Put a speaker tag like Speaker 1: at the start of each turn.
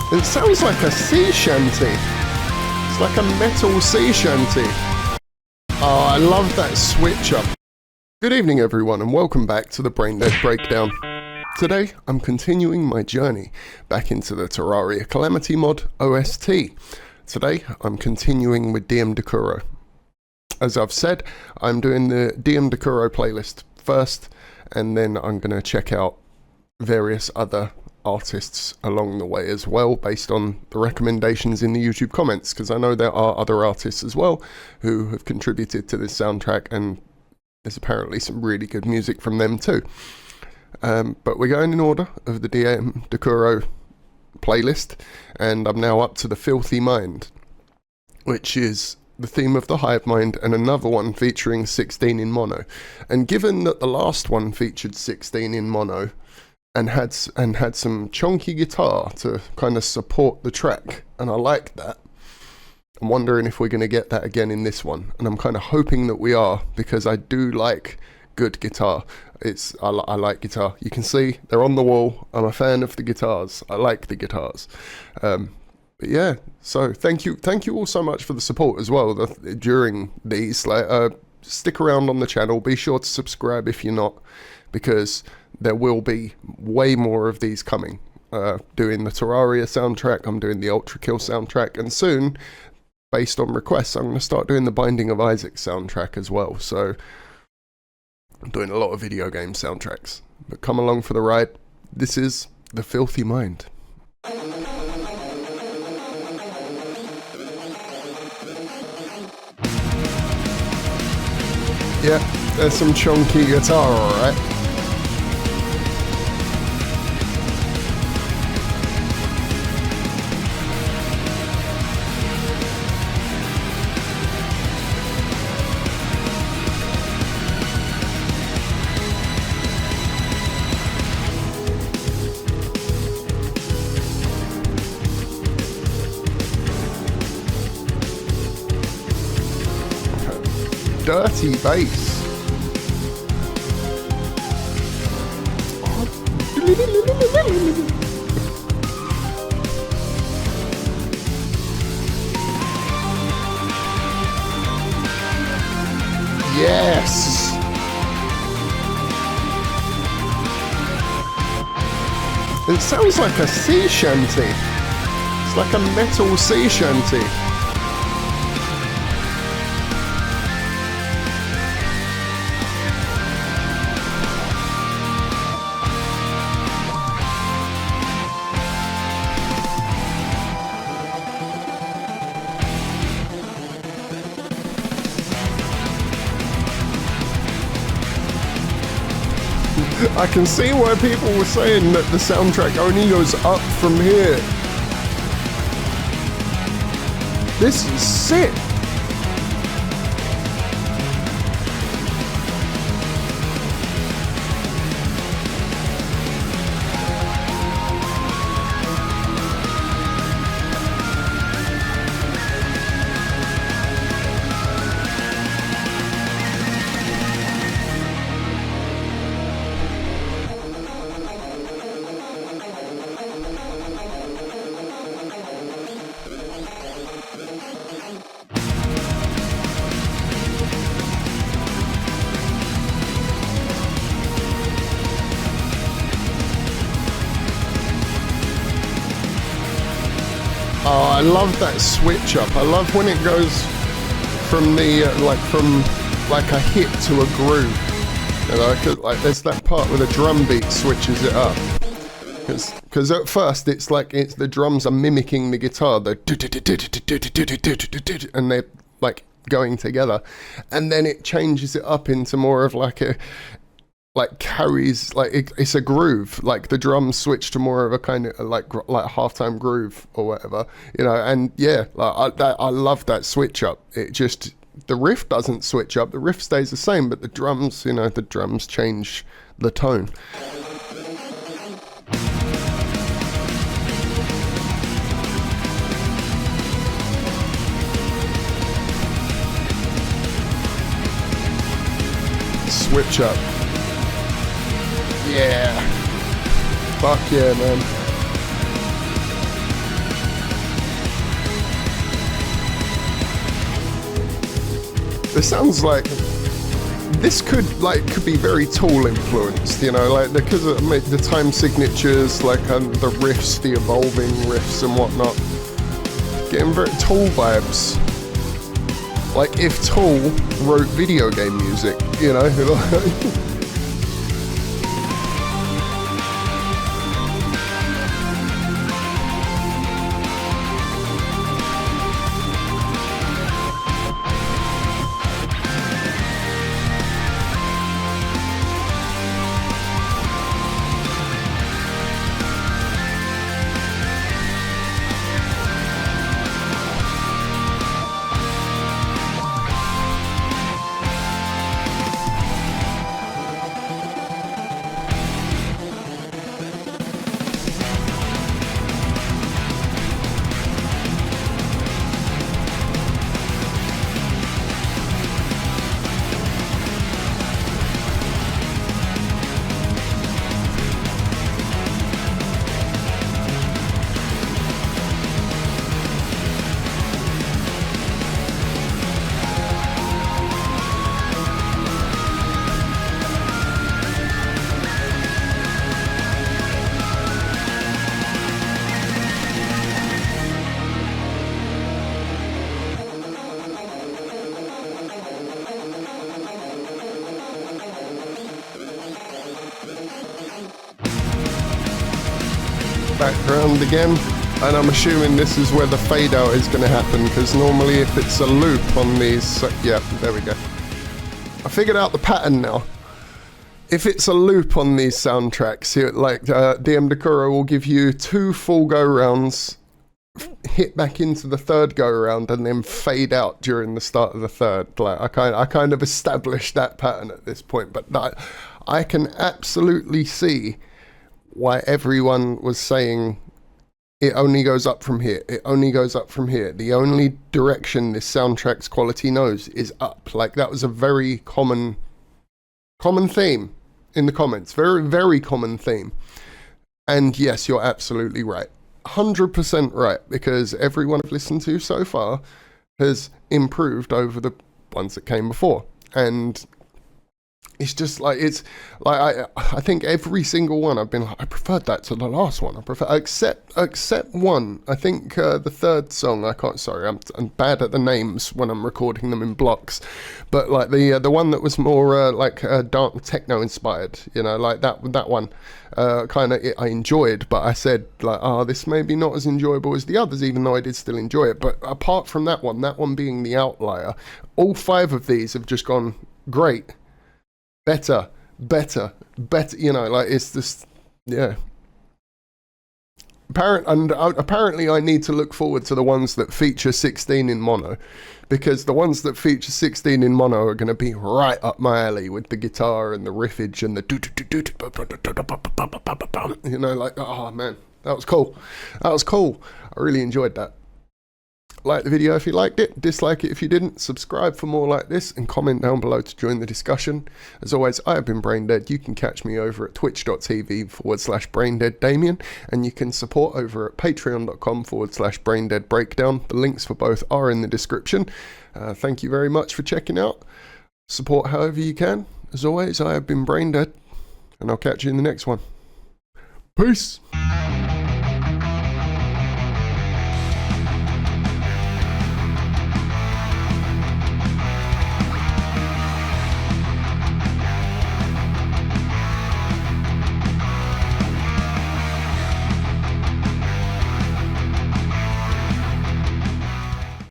Speaker 1: It sounds like a sea shanty. It's like a metal sea shanty. Oh, I love that switch up. Good evening everyone and welcome back to the Brain Dead Breakdown. Today I'm continuing my journey back into the Terraria Calamity mod OST. Today I'm continuing with DM Dekuro. As I've said, I'm doing the DM Dekuro playlist first, and then I'm going to check out various other artists along the way as well, based on the recommendations in the YouTube comments, because I know there are other artists as well who have contributed to this soundtrack, and there's apparently some really good music from them too. But we're going in order of the DM Dekuro playlist, and I'm now up to the Filthy Mind, which is the theme of the Hive Mind, and another one featuring 16 in mono. And given that the last one featured 16 in mono and had some chunky guitar to kind of support the track, and I like that, I'm wondering if we're going to get that again in this one. And I'm kind of hoping that we are, because I do like good guitar. I like guitar. You can see they're on the wall. I'm a fan of the guitars. I like the guitars. But yeah, so thank you all so much for the support as well during these. Stick around on the channel. Be sure to subscribe if you're not, because there will be way more of these coming. Doing the Terraria soundtrack, I'm doing the Ultra Kill soundtrack, and soon, based on requests, I'm going to start doing the Binding of Isaac soundtrack as well. So I'm doing a lot of video game soundtracks. But come along for the ride. This is the Filthy Mind. Yeah, there's some chunky guitar, alright. Dirty bass. Yes. It sounds like a sea shanty. It's like a metal sea shanty. I can see why people were saying that the soundtrack only goes up from here. This is sick. Oh, I love that switch up. I love when it goes from the from a hit to a groove. You know, 'cause, like, there's that part where the drum beat switches it up. Because at first it's like the drums are mimicking the guitar, and they're like going together, and then it changes it up into more of like a carries, like it's a groove, like the drums switch to more of a kind of like halftime groove or whatever, you know. And yeah, like I love that switch up. It just, the riff doesn't switch up, the riff stays the same, but the drums, you know, the drums change the tone. Switch up. Yeah. Fuck yeah, man. This sounds like this could be very Tool influenced, you know, like because of the time signatures, like the riffs, the evolving riffs and whatnot. Getting very Tool vibes. Like if Tool wrote video game music, you know. Background again, and I'm assuming this is where the fade out is going to happen, because normally if it's a loop on these, yeah, there we go. I figured out the pattern now. If it's a loop on these soundtracks, like DM Decoro will give you 2 full go rounds, hit back into the third go round, and then fade out during the start of the third. Like I kind of established that pattern at this point, but I can absolutely see why everyone was saying it only goes up from here, it only goes up from here. The only direction this soundtrack's quality knows is up. Like that was a very common theme in the comments. Very, very common theme. And yes, you're absolutely right. 100% right, because everyone I've listened to so far has improved over the ones that came before. And it's just like, it's like, I think every single one I've been like, I preferred that to the last one. I prefer, except one. I think the third song, I'm bad at the names when I'm recording them in blocks. But like the one that was more dark techno inspired, you know, like that one, I enjoyed, but I said like, this may be not as enjoyable as the others, even though I did still enjoy it. But apart from that one being the outlier, all 5 of these have just gone great. Better, you know, like it's just, yeah. Apparently I need to look forward to the ones that feature 16 in mono, because the ones that feature 16 in mono are going to be right up my alley with the guitar and the riffage and the you know, like, oh man, that was cool. I really enjoyed that. Like the video if you liked it, dislike it if you didn't, subscribe for more like this, and comment down below to join the discussion. As always, I have been Braindead. You can catch me over at twitch.tv/BraindeadDamien, and you can support over at patreon.com/BraindeadBreakdown. The links for both are in the description. Thank you very much for checking out. Support however you can. As always, I have been Braindead, and I'll catch you in the next one. Peace!